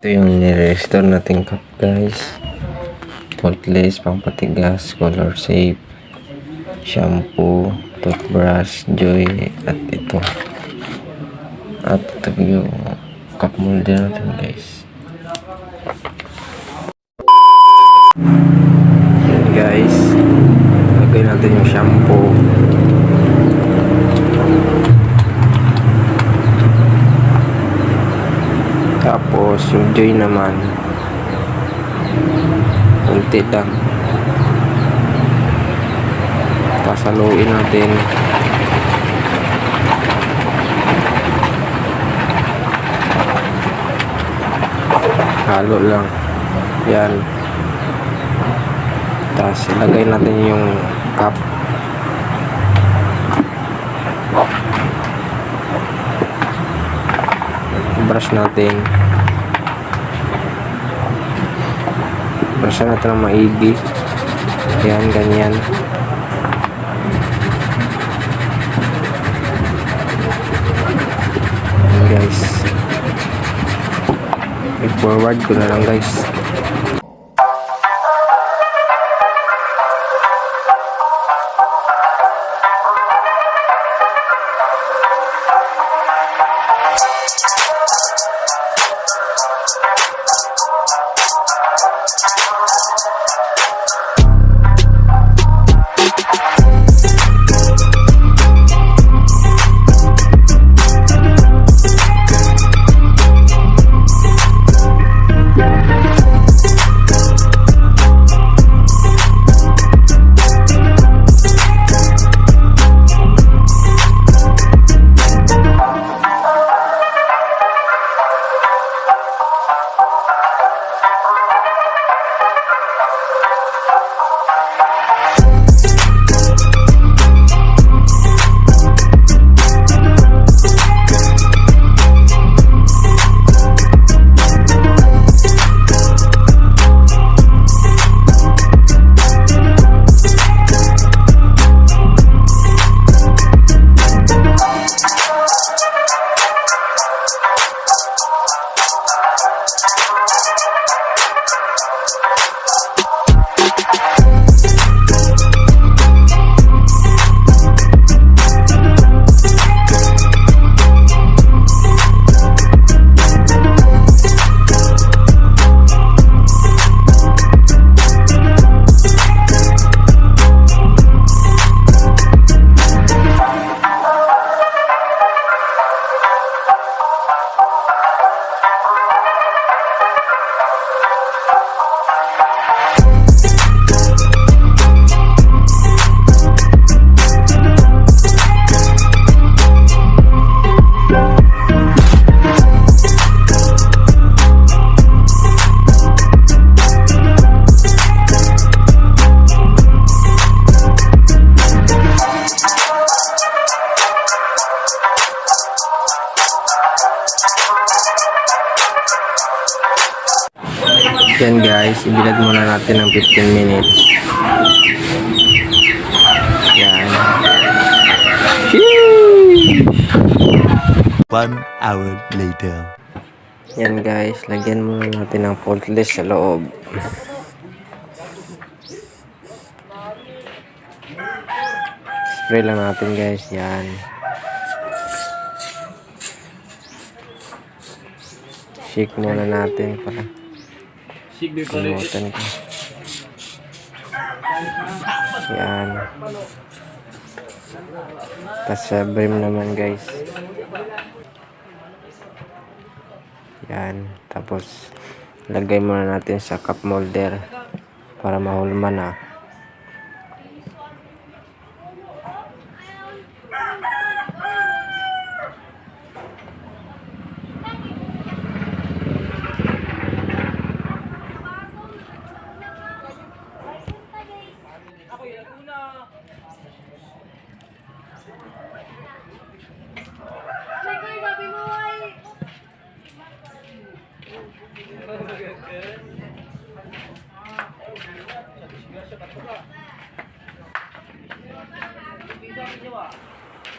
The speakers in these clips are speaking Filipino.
Ito yung nire-restore nating cup guys. Faultless, pampatigas, color safe, shampoo, toothbrush, joy, at ito. At ito yung cup molder natin guys. Yan guys. Lagay natin yung shampoo. Tapos yung joy naman kunti lang, pasaluin natin. Halo lang yan, tapos ilagay natin yung cup. Brush natin ng maigi. Yan, ganyan. Yan guys, i-forward ko na lang guys. Yan guys, ibilad muna natin ng 15 minutes. Yan. 1 hour later. Yan guys, lagyan muna natin ng faultless sa loob. Spray lang natin guys, yan. Shake muna natin para kalimutan ko. Yan. Tapos sa brim naman guys. Yan. Tapos lagay muna natin sa cup molder para mahulman na.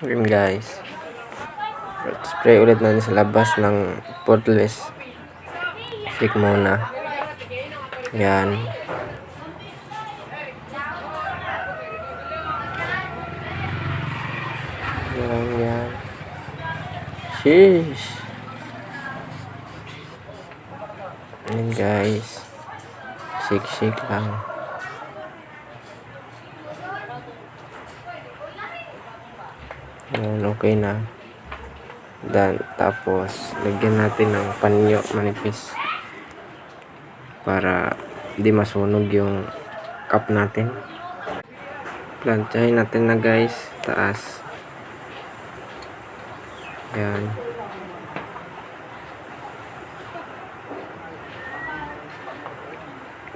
Yun guys, spray ulit natin sa labas ng portless. Click muna. Yan. Yan. Sheesh. Yan guys. Shake lang. Yan, okay na. Tapos, lagyan natin ng panyo manipis para hindi masunog yung cup natin. Planchahin natin na guys, taas. Yan.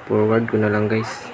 Forward ko na lang guys.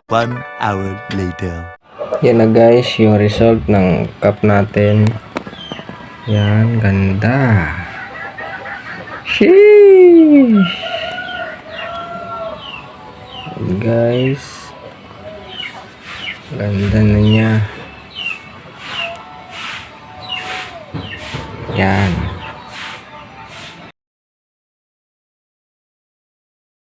One hour later. Yan na guys, yung result ng cup natin. Yan, ganda. Sheesh. Guys, ganda na niya. Yan.